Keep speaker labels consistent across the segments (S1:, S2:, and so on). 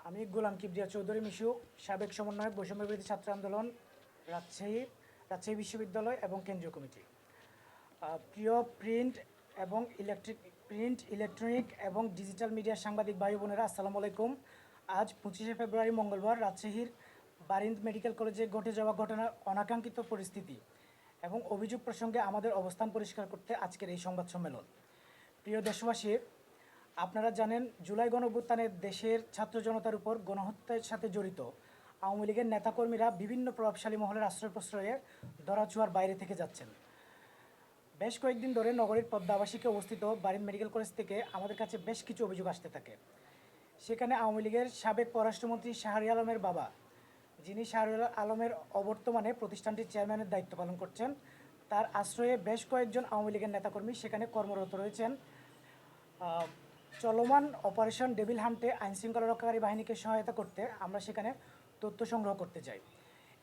S1: আমি গোলাম কিবরিয়া চৌধুরী মিশু, সাবেক সমন্বয়ক বৈষম্যবিরোধী ছাত্র আন্দোলন, রাজশাহী রাজশাহী বিশ্ববিদ্যালয় এবং কেন্দ্রীয় কমিটি। প্রিয় প্রিন্ট, ইলেকট্রনিক এবং ডিজিটাল মিডিয়ার সাংবাদিক ভাই বোনেরা, আসসালামু আলাইকুম। আজ 25শে ফেব্রুয়ারি মঙ্গলবার রাজশাহীর বারিন্দ মেডিকেল কলেজে ঘটে যাওয়া ঘটনার অনাকাঙ্ক্ষিত পরিস্থিতি এবং অভিযোগ প্রসঙ্গে আমাদের অবস্থান পরিষ্কার করতে আজকের এই সংবাদ সম্মেলন। প্রিয় দেশবাসী, আপনারা জানেন জুলাই গণঅভ্যুত্থানে দেশের ছাত্র জনতার উপর গণহত্যার সাথে জড়িত আওয়ামী লীগের নেতাকর্মীরা বিভিন্ন প্রভাবশালী মহলের আশ্রয় প্রশ্রয়ে ধরাছোঁয়ার বাইরে থেকে যাচ্ছেন। বেশ কয়েকদিন ধরে নগরীর পদ্মা আবাসিকে অবস্থিত বারিন্দ মেডিকেল কলেজ থেকে আমাদের কাছে বেশ কিছু অভিযোগ আসতে থাকে। সেখানে আওয়ামী লীগের সাবেক পররাষ্ট্রমন্ত্রী শাহরি আলমের বাবা, যিনি শাহরি আলমের অবর্তমানে প্রতিষ্ঠানটির চেয়ারম্যানের দায়িত্ব পালন করছেন, তার আশ্রয়ে বেশ কয়েকজন আওয়ামী লীগের নেতাকর্মী সেখানে কর্মরত রয়েছেন। চলমান অপারেশন ডেভিল হান্টে আইনশৃঙ্খলা রক্ষাকারী বাহিনীকে সহায়তা করতে আমরা সেখানে তথ্য সংগ্রহ করতে যাই।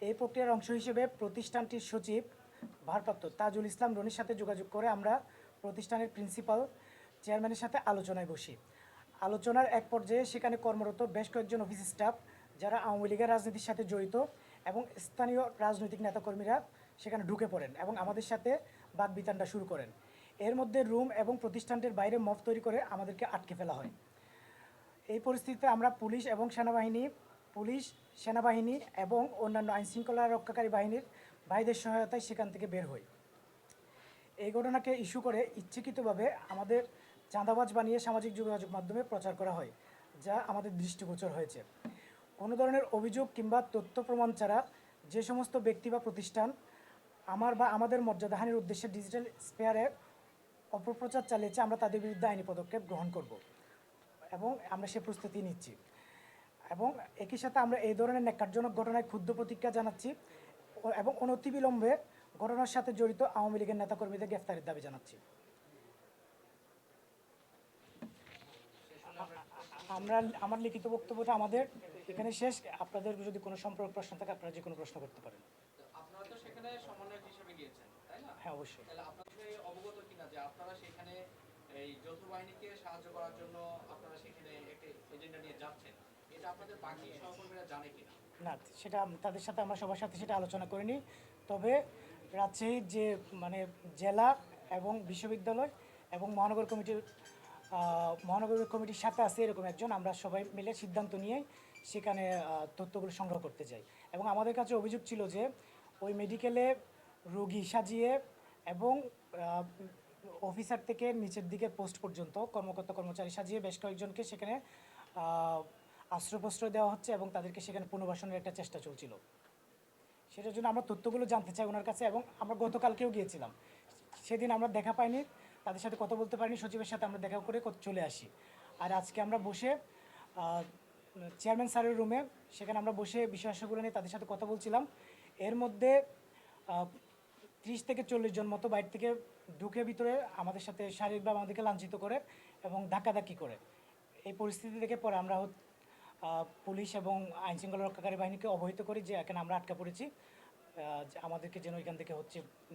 S1: এই প্রক্রিয়ার অংশ হিসেবে প্রতিষ্ঠানটির সচিব ভারপ্রাপ্ত তাজুল ইসলাম রনির সাথে যোগাযোগ করে আমরা প্রতিষ্ঠানের প্রিন্সিপাল চেয়ারম্যানের সাথে আলোচনায় বসি। আলোচনার এক পর্যায়ে সেখানে কর্মরত বেশ কয়েকজন অফিস স্টাফ যারা আওয়ামী লীগের রাজনীতির সাথে জড়িত এবং স্থানীয় রাজনৈতিক নেতাকর্মীরা সেখানে ঢুকে পড়েন এবং আমাদের সাথে বাকবিতণ্ডা শুরু করেন। এর মধ্যে রুম এবং প্রতিষ্ঠানটির বাইরে মব তৈরি করে আমাদেরকে আটকে ফেলা হয়। এই পরিস্থিতিতে আমরা পুলিশ, সেনাবাহিনী এবং অন্যান্য আইনশৃঙ্খলা রক্ষাকারী বাহিনীর ভাইদের সহায়তায় সেখান থেকে বের হই। এই ঘটনাকে ইস্যু করে ইচ্ছাকৃতভাবে আমাদের চাঁদাবাজ বানিয়ে সামাজিক যোগাযোগ মাধ্যমে প্রচার করা হয়, যা আমাদের দৃষ্টিগোচর হয়েছে। কোনো ধরনের অভিযোগ কিংবা তথ্য প্রমাণ ছাড়া যে সমস্ত ব্যক্তি বা প্রতিষ্ঠান আমাদের মর্যাদাহানির উদ্দেশ্যে ডিজিটাল স্পেয়ারে অপপ্রচার চালিয়েছে, আমরা তাদের বিরুদ্ধে আইনি পদক্ষেপ গ্রহণ করব এবং আমরা সে প্রস্তুতি নিচ্ছি। এবং একই সাথে আমরা এই ধরনের ন্যাক্কারজনক ঘটনায় ক্ষুব্ধ প্রতিক্রিয়া জানাচ্ছি এবং অনতিবিলম্বে ঘটনার সাথে জড়িত আওয়ামী লীগের নেতাকর্মীদের গ্রেফতারের দাবি জানাচ্ছি। আমার লিখিত বক্তব্যটা আমাদের এখানে শেষ। আপনাদের যদি কোনো সম্পর্ক প্রশ্ন থাকে আপনারা যে কোনো প্রশ্ন করতে পারেন।
S2: আপনারা তো সেখানে সমন্বয়ক হিসেবে গিয়েছেন, তাই না?
S1: হ্যাঁ, অবশ্যই।
S2: তাহলে আপনারা অবগত কিনা যে আপনারা সেখানে এই যৌথ বাহিনীকে সাহায্য করার জন্য আপনারা সেখানে একটা এজেন্ডা নিয়ে যাচ্ছেন, এটা আপনাদের বাকি সহকর্মীরা জানে কিনা?
S1: না, সেটা তাদের সাথে আমরা সবার সাথে সেটা আলোচনা করিনি। তবে রাজশাহীর যে জেলা এবং বিশ্ববিদ্যালয় এবং মহানগর কমিটির সাথে আছে এরকম একজন, আমরা সবাই মিলে সিদ্ধান্ত নিয়ে সেখানে তথ্যগুলো সংগ্রহ করতে যাই। এবং আমাদের কাছে অভিযোগ ছিল যে ওই মেডিকেলে রোগী সাজিয়ে এবং অফিসার থেকে নিচের দিকে পোস্ট পর্যন্ত কর্মচারী সাজিয়ে বেশ কয়েকজনকে সেখানে আশ্রয় দেওয়া হচ্ছে এবং তাদেরকে সেখানে পুনর্বাসনের একটা চেষ্টা চলছিল। সেটার জন্য আমরা তথ্যগুলো জানতে চাই ওনার কাছে। এবং আমরা গতকালকেও গিয়েছিলাম, সেদিন আমরা দেখা পাইনি, তাদের সাথে কথা বলতে পারিনি, সচিবের সাথে আমরা দেখা করে চলে আসি। আর আজকে আমরা বসে চেয়ারম্যান স্যারের রুমে সেখানে আমরা বসে বিষয়গুলো নিয়ে তাদের সাথে কথা বলছিলাম। এর মধ্যে 30 থেকে 40 জন মতো বাইরে থেকে ঢুকে ভিতরে আমাদের সাথে শারীরিকভাবে আমাদেরকে লাঞ্ছিত করে এবং ধাক্কাধাক্কি করে। এই পরিস্থিতি থেকে পরে আমরা পুলিশ এবং আইনশৃঙ্খলা রক্ষাকারী বাহিনীকে অবহিত করি যে এখানে আমরা আটকা পড়েছি, আমাদেরকে যেন এখান থেকে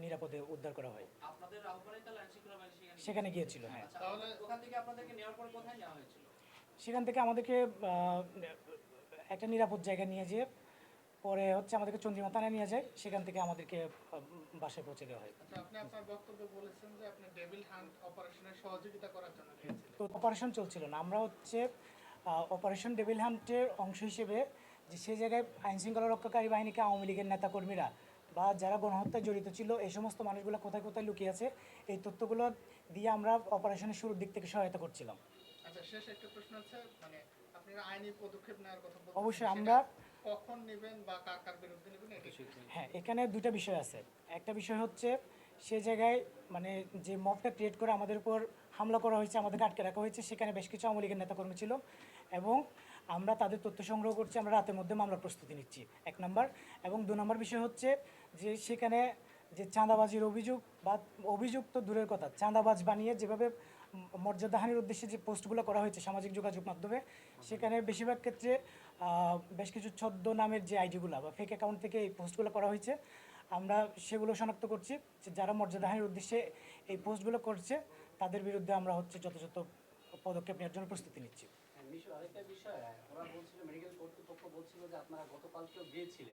S1: নিরাপদে উদ্ধার করা হয়।
S2: আপনাদের আহ্বানে তাহলে আইনশৃঙ্খলা বাহিনী
S1: সেখানে গিয়েছিল। হ্যাঁ,
S2: তাহলে ওখান থেকে আপনাদেরকে নেওয়ার পর কোথায় নেওয়া হয়েছিল?
S1: সেখান থেকে আমাদেরকে একটা নিরাপদ জায়গা নিয়ে যেয়ে পরে আমাদেরকে চন্দ্রিমা থানায় নিয়ে যায়, সেখান থেকে আমাদেরকে বাসায় পৌঁছে দেওয়া হয়।
S3: আচ্ছা, আপনি আপনার বক্তব্যে বলেছেন যে আপনি ডেভিল হান্ট অপারেশনের সহযোগিতা করার জন্য গিয়েছিলেন।
S1: তো অপারেশন চলছিল না, আমরা অপারেশন ডেভিল হান্টের অংশ হিসেবে যে সেই জায়গায় আইনশৃঙ্খলা রক্ষাকারী বাহিনীকে আওয়ামী লীগের নেতাকর্মীরা বা যারা গণহত্যায় জড়িত ছিল এই সমস্ত মানুষগুলো কোথায় কোথায় লুকিয়ে আছে এই তথ্যগুলো দিয়ে আমরা অপারেশনের শুরুর দিক থেকে সহায়তা করছিলাম।
S3: আচ্ছা, শেষ একটা প্রশ্ন আছে, মানে আপনারা আইনি পদক্ষেপ নেওয়ার কথা বলছেন,
S1: অবশ্যই আমরা
S3: কখন নেবেন বা কার কার বিরুদ্ধে নেবেন এটা?
S1: হ্যাঁ, এখানে দুইটা বিষয় আছে। একটা বিষয় হচ্ছে সে জায়গায় যে মবটা ক্রিয়েট করে আমাদের উপর হামলা করা হয়েছে, আমাদেরকে আটকে রাখা হয়েছে, সেখানে বেশ কিছু আওয়ামী লীগের নেতাকর্মী ছিল এবং আমরা তাদের তথ্য সংগ্রহ করছি, আমরা রাতের মধ্যে মামলার প্রস্তুতি নিচ্ছি, 1 নম্বর। এবং 2 নম্বর বিষয় হচ্ছে যে সেখানে যে চাঁদাবাজির অভিযোগ তো দূরের কথা, চাঁদাবাজ বানিয়ে যেভাবে মর্যাদাহানির উদ্দেশ্যে যে পোস্টগুলো করা হয়েছে সামাজিক যোগাযোগ মাধ্যমে, সেখানে বেশিরভাগ ক্ষেত্রে বেশ কিছু ছদ্ম নামের যে আইডিগুলো বা ফেক অ্যাকাউন্ট থেকে এই পোস্টগুলো করা হয়েছে। আমরা সেগুলো শনাক্ত করছি যে যারা মর্যাদাহানির উদ্দেশ্যে এই পোস্টগুলো করছে তাদের বিরুদ্ধে আমরা যথাযথ পদক্ষেপ নেওয়ার জন্য প্রস্তুতি নিচ্ছি।
S4: আরেকটা বিষয়, ওরা বলছিল বলছিল যে আপনারা গতকালকেও গিয়েছিলেন।